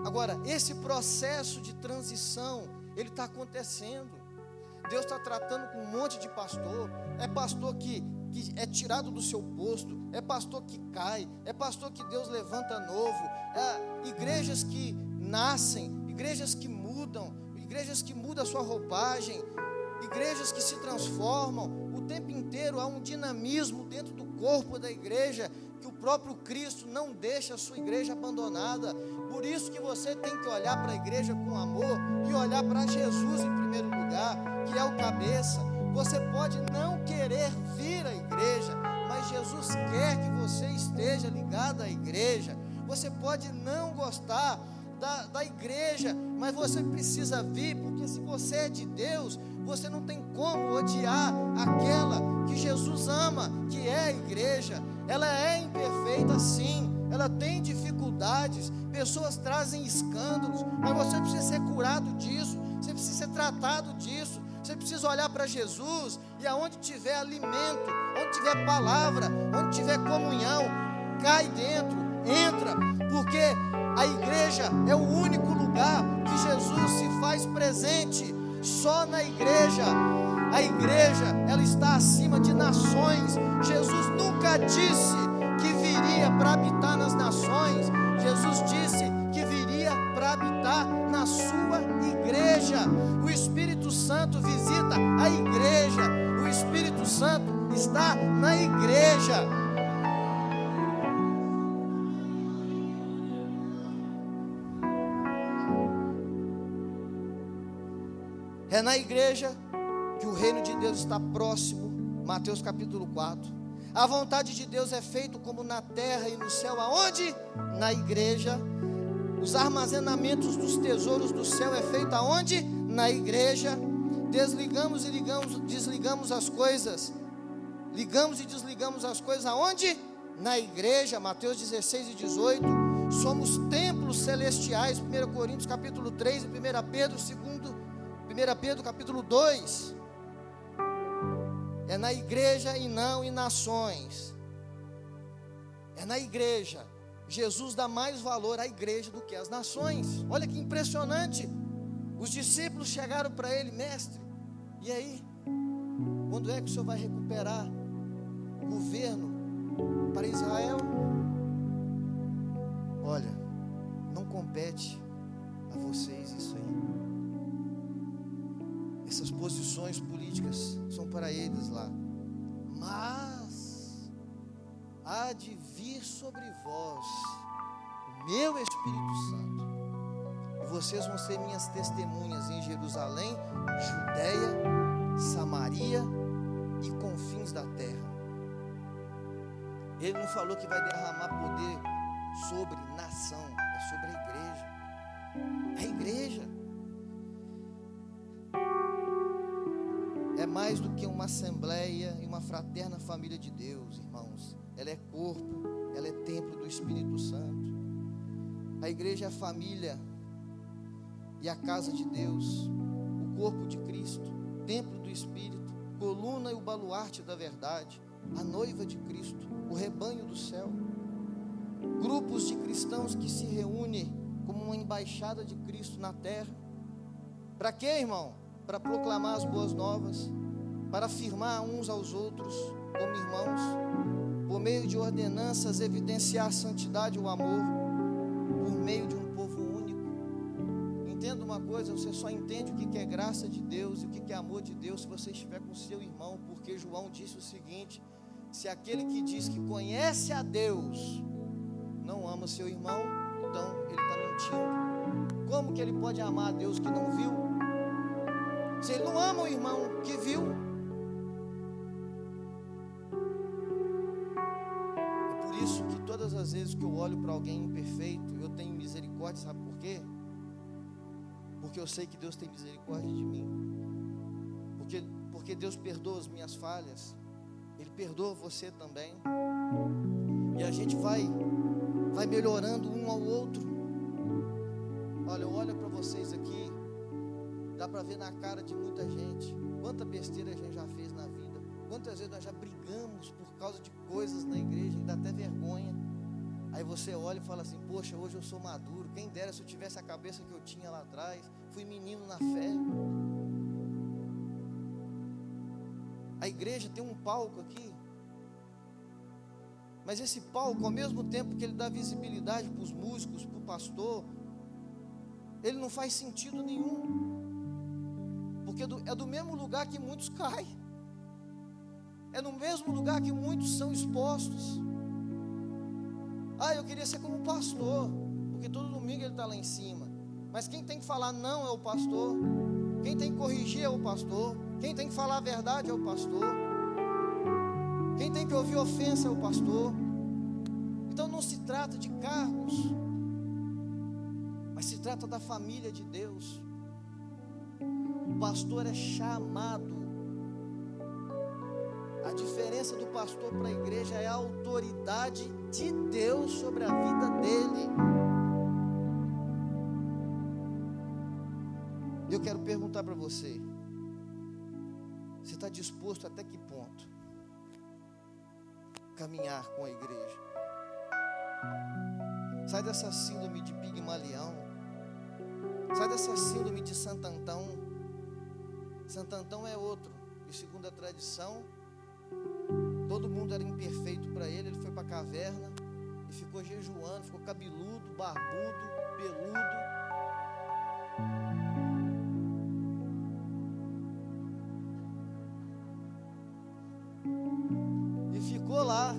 Agora, esse processo de transição, ele está acontecendo. Deus está tratando com um monte de pastor. É pastor que é tirado do seu posto, é pastor que cai, é pastor que Deus levanta novo, é igrejas que nascem, igrejas que mudam a sua roupagem, igrejas que se transformam. O tempo inteiro há um dinamismo dentro do corpo da igreja, que o próprio Cristo não deixa a sua igreja abandonada. Por isso que você tem que olhar para a igreja com amor e olhar para Jesus em primeiro lugar, que é o cabeça. Você pode não querer vir à igreja, mas Jesus quer que você esteja ligado à igreja. Você pode não gostar da igreja, mas você precisa vir, porque se você é de Deus, você não tem como odiar aquela que Jesus ama, que é a igreja. Ela é imperfeita, sim, ela tem dificuldades, pessoas trazem escândalos, mas você precisa ser curado disso, você precisa ser tratado disso. Você precisa olhar para Jesus, e aonde tiver alimento, onde tiver palavra, onde tiver comunhão, cai dentro, entra, porque a igreja é o único lugar que Jesus se faz presente. Só na igreja. A igreja, ela está acima de nações. Jesus nunca disse que viria para habitar nas nações. Jesus disse que viria para habitar na sua igreja. O Espírito Santo visita a igreja. O Espírito Santo está na igreja. É na igreja que o reino de Deus está próximo. Mateus capítulo 4. A vontade de Deus é feita como na terra e no céu. Aonde? Na igreja. Os armazenamentos dos tesouros do céu é feito aonde? Na igreja. Desligamos e desligamos as coisas. Ligamos e desligamos as coisas aonde? Na igreja. Mateus 16 e 18. Somos templos celestiais. 1 Coríntios capítulo 3 e 1 Pedro capítulo 2. É na igreja e não em nações. É na igreja. Jesus dá mais valor à igreja do que às nações. Olha que impressionante. Os discípulos chegaram para ele: mestre, e aí? Quando é que o Senhor vai recuperar o governo para Israel? Olha, não compete a vocês isso aí. Essas posições políticas são para eles lá. Mas há de vir sobre vós o meu Espírito Santo, e vocês vão ser minhas testemunhas em Jerusalém, Judeia, Samaria e confins da terra. Ele não falou que vai derramar poder sobre nação, é sobre a igreja. A igreja é mais do que uma assembleia e uma fraterna família de Deus, irmãos. Ela é corpo, ela é templo do Espírito Santo. A igreja é a família e a casa de Deus, o corpo de Cristo, templo do Espírito, coluna e o baluarte da verdade, a noiva de Cristo, o rebanho do céu. Grupos de cristãos que se reúnem como uma embaixada de Cristo na terra. Para quê, irmão? Para proclamar as boas novas, para afirmar uns aos outros como irmãos, por meio de ordenanças evidenciar a santidade e o amor, por meio de um povo único. Entenda uma coisa, você só entende o que é graça de Deus e o que é amor de Deus se você estiver com seu irmão, porque João disse o seguinte: se aquele que diz que conhece a Deus não ama seu irmão, então ele está mentindo. como que ele pode amar a Deus que não viu? Se ele não ama o irmão que viu. É por isso que todas as vezes que eu olho para alguém imperfeito, eu tenho misericórdia, sabe por quê? Porque eu sei que Deus tem misericórdia de mim. Porque Deus perdoa as minhas falhas. Ele perdoa você também. E a gente vai melhorando um ao outro. Olha, eu olho para vocês aqui, dá para ver na cara de muita gente quanta besteira a gente já fez na vida, quantas vezes nós já brigamos por causa de coisas na igreja, e dá até vergonha. Aí você olha e fala assim: poxa, hoje eu sou maduro, quem dera se eu tivesse a cabeça que eu tinha lá atrás, fui menino na fé. A igreja tem um palco aqui, mas esse palco, ao mesmo tempo que ele dá visibilidade para os músicos, para o pastor, ele não faz sentido nenhum, porque é do mesmo lugar que muitos caem, é no mesmo lugar que muitos são expostos. Eu queria ser como o pastor, porque todo domingo ele está lá em cima, mas quem tem que falar não é o pastor, quem tem que corrigir é o pastor, quem tem que falar a verdade é o pastor, quem tem que ouvir ofensa é o pastor. Então não se trata de cargos, mas se trata da família de Deus. O pastor é chamado. A diferença do pastor para a igreja é a autoridade de Deus sobre a vida dele. Eu quero perguntar para você: você está disposto até que ponto caminhar com a igreja? Sai dessa síndrome de Pigmalião. Sai dessa síndrome de Santo Antão. Santo Antão é outro, e segundo a tradição, todo mundo era imperfeito para ele. Ele foi para a caverna e ficou jejuando, ficou cabeludo, barbudo, peludo. E ficou lá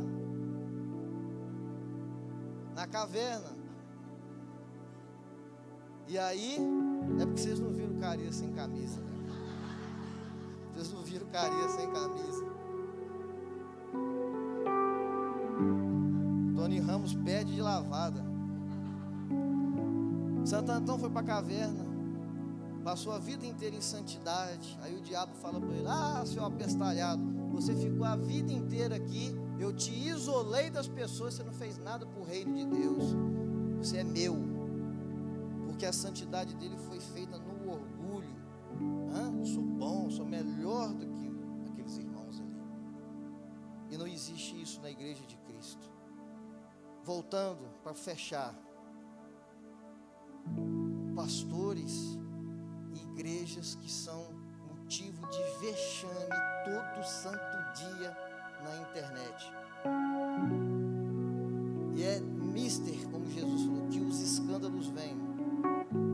na caverna. E aí, é porque vocês não viram Carias sem camisa, né? Vocês não viram Carias sem camisa. Tony Ramos pede de lavada. Santo Antão foi para a caverna, passou a vida inteira em santidade. Aí o diabo fala para ele: seu apestalhado, você ficou a vida inteira aqui, eu te isolei das pessoas, você não fez nada para o reino de Deus, você é meu. Porque a santidade dele foi feita no orgulho. Eu sou bom, sou melhor do que aqueles irmãos ali. E não existe isso na igreja de Cristo. Voltando para fechar, pastores e igrejas que são motivo de vexame todo santo dia na internet. E é mister, como Jesus falou, que os escândalos venham.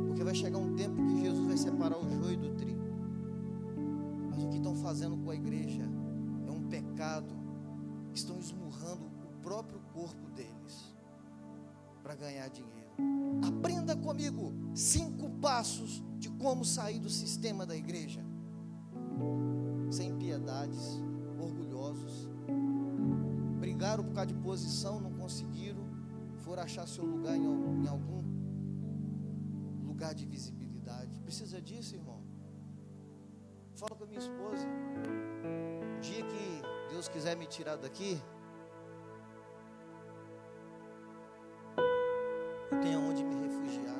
Porque vai chegar um tempo que Jesus vai separar o joio do trigo. Mas o que estão fazendo com a igreja é um pecado. Estão esmurrando o próprio corpo deles para ganhar dinheiro. Aprenda comigo 5 passos de como sair do sistema da igreja. Sem piedades, orgulhosos, brigaram por causa de posição, não conseguiram, foram achar seu lugar em algum lugar de visibilidade. Precisa disso, irmão? Fala com a minha esposa. O dia que Deus quiser me tirar daqui, eu tenho aonde me refugiar,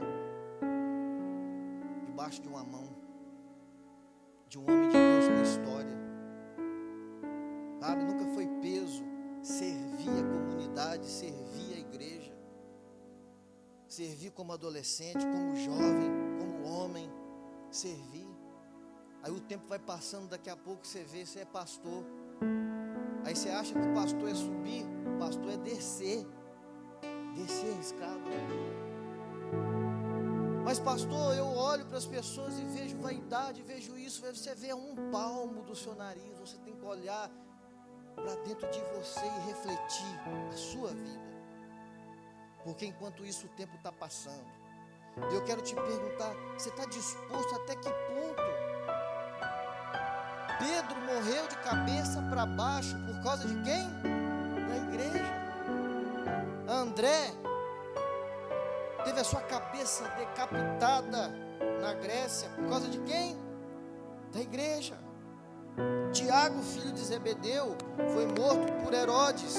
debaixo de uma mão de um homem de Deus com história. Sabe, nunca foi peso servir a comunidade, servir a igreja, servir como adolescente, como jovem, como homem, servir. Aí o tempo vai passando, daqui a pouco você vê, você é pastor. Aí você acha que o pastor é subir, o pastor é descer a escada. Mas pastor, eu olho para as pessoas e vejo vaidade, vejo isso. Você vê um palmo do seu nariz. Você tem que olhar para dentro de você e refletir a sua vida. Porque enquanto isso o tempo está passando, Eu quero te perguntar, você está disposto até que ponto? Pedro morreu de cabeça para baixo por causa de quem? Da igreja. André teve a sua cabeça decapitada na Grécia por causa de quem? Da igreja. Tiago, filho de Zebedeu, foi morto por Herodes.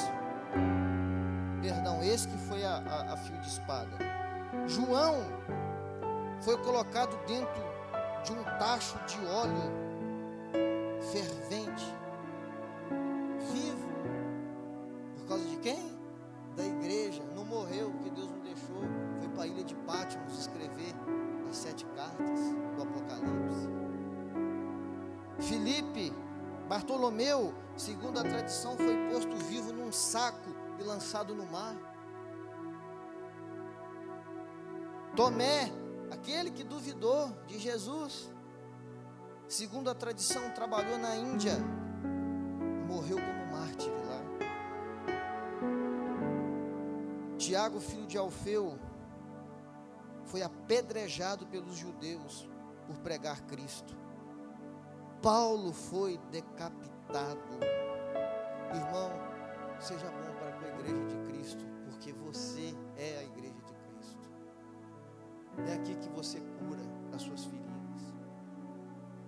Perdão, esse que foi a fio de espada. João foi colocado dentro de um tacho de óleo fervente, vivo, por causa de quem? Da igreja. Não morreu porque Deus não deixou, foi para a ilha de Patmos escrever as 7 cartas do Apocalipse. Filipe, Bartolomeu, segundo a tradição, foi posto vivo num saco e lançado no mar. Tomé, aquele que duvidou de Jesus, segundo a tradição, trabalhou na Índia e morreu como mártir lá. Tiago, filho de Alfeu, foi apedrejado pelos judeus por pregar Cristo. Paulo foi decapitado. Irmão, seja bom para com a igreja de Cristo, porque você é a igreja de Cristo. É aqui que você cura as suas feridas.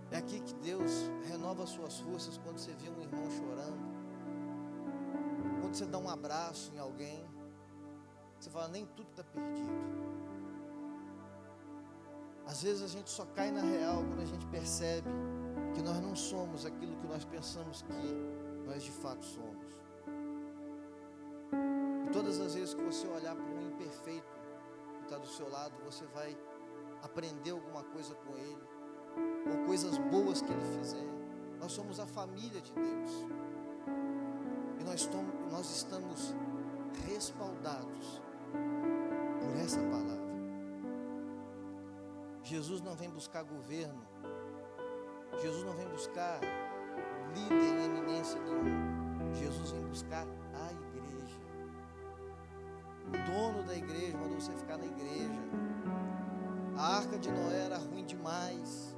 É aqui que Deus renova as suas forças quando você vê um irmão chorando. Quando você dá um abraço em alguém, você fala, nem tudo está perdido. Às vezes a gente só cai na real quando a gente percebe que nós não somos aquilo que nós pensamos que nós de fato somos. E todas as vezes que você olhar para um imperfeito que está do seu lado, você vai aprender alguma coisa com ele, ou coisas boas que ele fizer. Nós somos a família de Deus, e nós estamos respaldados por essa palavra. Jesus não vem buscar governo, Jesus não vem buscar líder em eminência nenhuma. Jesus vem buscar a igreja. O dono da igreja mandou você ficar na igreja. A arca de Noé era ruim demais.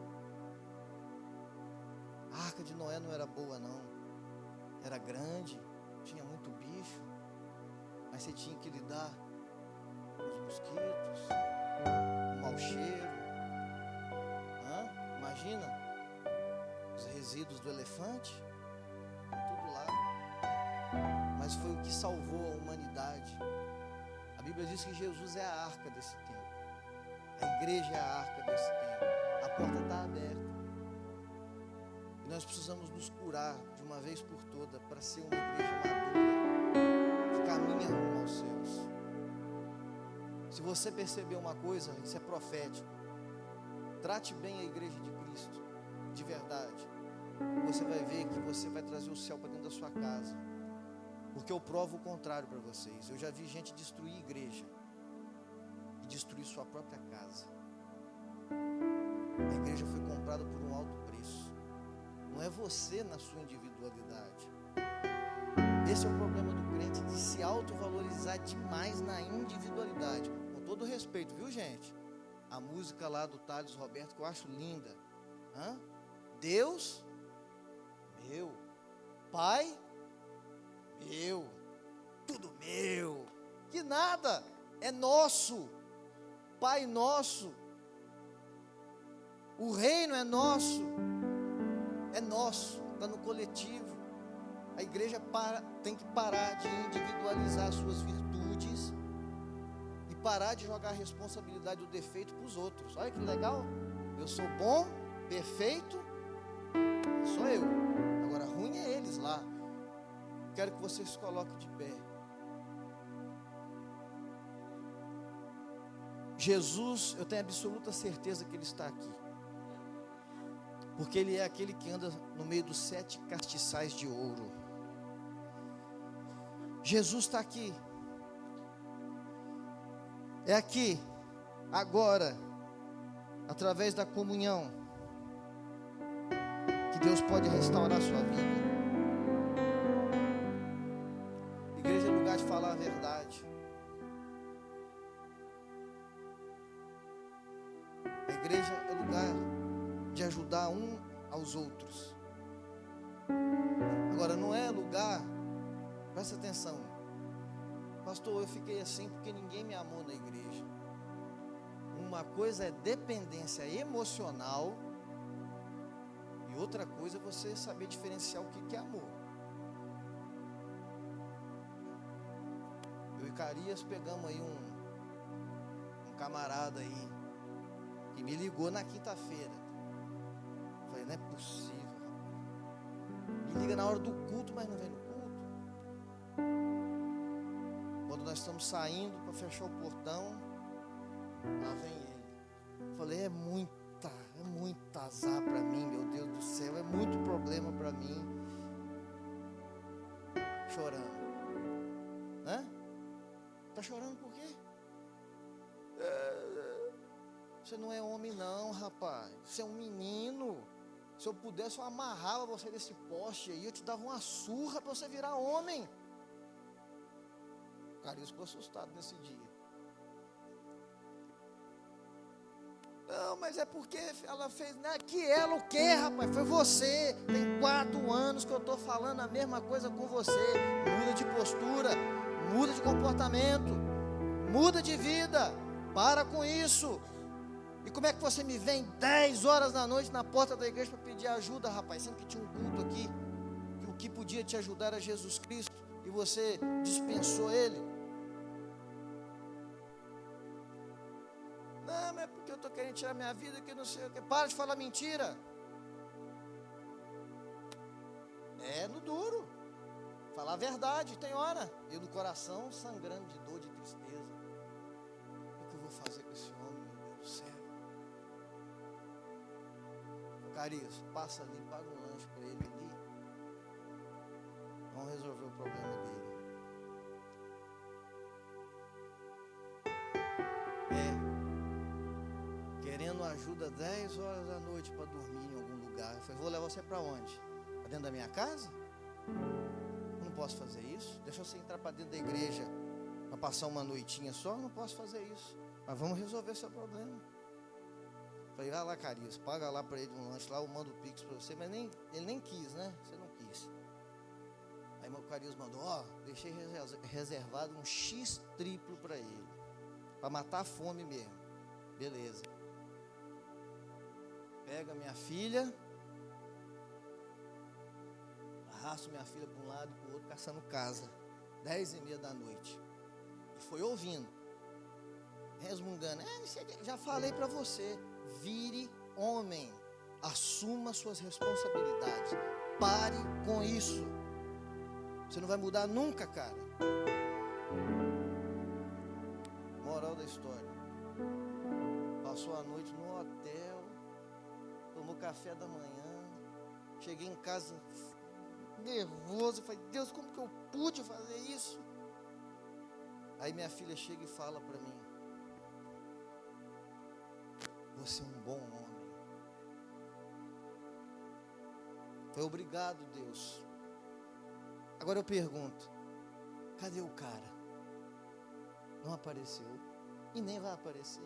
A arca de Noé não era boa não. Era grande, tinha muito bicho, mas você tinha que lidar com os mosquitos, o mau cheiro. Imagina os resíduos do elefante, tudo lá. Mas foi o que salvou a humanidade. A Bíblia diz que Jesus é a arca desse tempo. A igreja é a arca desse tempo. A porta está aberta. E nós precisamos nos curar de uma vez por toda para ser uma igreja madura, que caminha rumo aos céus. Se você perceber uma coisa, isso é profético. Trate bem a igreja de Cristo, de verdade. Você vai ver que você vai trazer o céu para dentro da sua casa. Porque eu provo o contrário para vocês. Eu já vi gente destruir igreja e destruir sua própria casa. A igreja foi comprada por um alto preço. Não é você na sua individualidade. Esse é o problema do crente, de se autovalorizar demais na individualidade. Com todo respeito, viu, gente? A música lá do Thales Roberto, que eu acho linda. Deus, meu. Pai, meu. Tudo meu. Que nada, é nosso. Pai nosso. O reino é nosso. É nosso, está no coletivo. A igreja tem que parar de individualizar as suas virtudes e parar de jogar a responsabilidade do defeito para os outros. Olha que legal. Eu sou bom, perfeito, sou eu. Agora ruim é eles lá. Quero que você se coloque de pé. Jesus, eu tenho absoluta certeza que Ele está aqui. Porque Ele é aquele que anda no meio dos 7 castiçais de ouro. Jesus está aqui. É aqui, agora, através da comunhão, que Deus pode restaurar a sua vida. Igreja é lugar de falar a verdade. de ajudar um aos outros. Agora, não é lugar, presta atenção, pastor, eu fiquei assim porque ninguém me amou na igreja. Uma coisa é dependência emocional e outra coisa é você saber diferenciar o que é amor. Eu e Carias pegamos aí um camarada aí que me ligou na quinta-feira. Falei, não é possível. Me liga na hora do culto, mas não vem no culto. Quando nós estamos saindo para fechar o portão, lá vem ele. Falei, é muito azar para mim, meu Deus do céu, é muito problema para mim. Chorando. Hã? Tá chorando por quê? Você não é homem não, rapaz. Você é um menino. Se eu pudesse, eu amarrava você nesse poste aí, eu te dava uma surra para você virar homem. O Carlos ficou assustado nesse dia. Não, mas é porque ela fez, né? Que ela o quê, rapaz? Foi você. Tem 4 anos que eu estou falando a mesma coisa com você. Muda de postura, muda de comportamento, muda de vida. Para com isso. E como é que você me vem 10 horas da noite na porta da igreja para pedir ajuda, rapaz? Sendo que tinha um culto aqui, que o que podia te ajudar era Jesus Cristo, e você dispensou Ele. Não, mas é porque eu estou querendo tirar minha vida, que não sei o que. Para de falar mentira. É no duro. Falar a verdade, tem hora. Eu no coração sangrando de dor, de tristeza. O que eu vou fazer com esse homem, meu Deus do céu? Carias, passa ali, paga um lanche para ele ali. Vamos resolver o problema dele. Querendo ajuda 10 horas da noite para dormir em algum lugar. Eu falei, vou levar você para onde? Para dentro da minha casa? Eu não posso fazer isso. Deixa você entrar para dentro da igreja para passar uma noitinha só. Eu não posso fazer isso. Mas vamos resolver seu problema. Falei, vai lá, Carias, paga lá para ele um lanche lá, eu mando o Pix para você, mas ele nem quis, né? Você não quis. Aí meu Carias mandou, deixei reservado um X triplo para ele, para matar a fome mesmo. Beleza. Pega minha filha, arrasto minha filha para um lado e para o outro, caçando casa, 10h30 da noite. E foi ouvindo, resmungando, já falei para você. Vire homem, assuma suas responsabilidades, pare com isso, você não vai mudar nunca, cara. Moral da história, passou a noite no hotel, tomou café da manhã, cheguei em casa nervoso, falei, Deus, como que eu pude fazer isso? Aí minha filha chega e fala para mim, você é um bom homem. Foi obrigado, Deus. Agora eu pergunto, cadê o cara? Não apareceu e nem vai aparecer.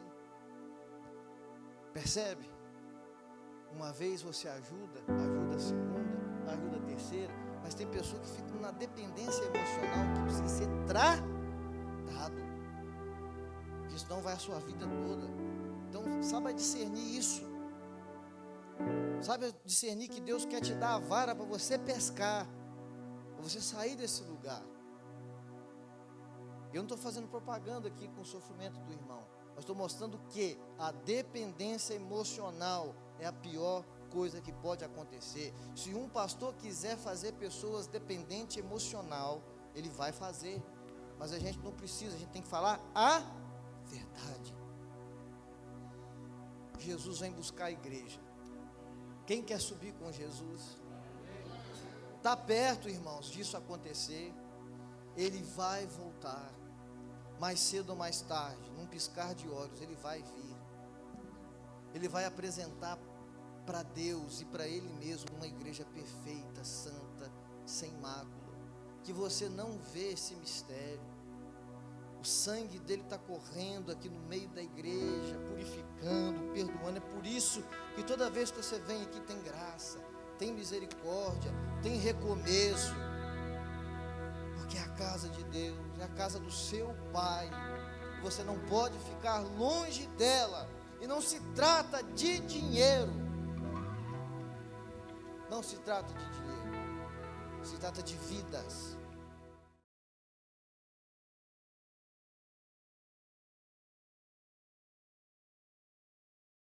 Percebe? Uma vez você ajuda a segunda, ajuda a terceira, mas tem pessoas que ficam na dependência emocional que precisa ser tratado, porque senão vai a sua vida toda. Então, saiba discernir isso. Saiba discernir que Deus quer te dar a vara para você pescar, para você sair desse lugar. Eu não estou fazendo propaganda aqui com o sofrimento do irmão, mas estou mostrando que a dependência emocional é a pior coisa que pode acontecer. Se um pastor quiser fazer pessoas dependentes emocional, ele vai fazer, mas a gente não precisa, a gente tem que falar a verdade. Jesus vem buscar a igreja. Quem quer subir com Jesus? Está perto, irmãos, disso acontecer. Ele vai voltar, mais cedo ou mais tarde, num piscar de olhos, ele vai vir. Ele vai apresentar para Deus e para Ele mesmo uma igreja perfeita, santa, sem mácula. Que você não vê esse mistério. O sangue dele está correndo aqui no meio da igreja, purificando, perdoando. É por isso que toda vez que você vem aqui tem graça, tem misericórdia, tem recomeço. Porque é a casa de Deus, é a casa do seu Pai. Você não pode ficar longe dela. E não se trata de dinheiro. Não se trata de dinheiro. Se trata de vidas.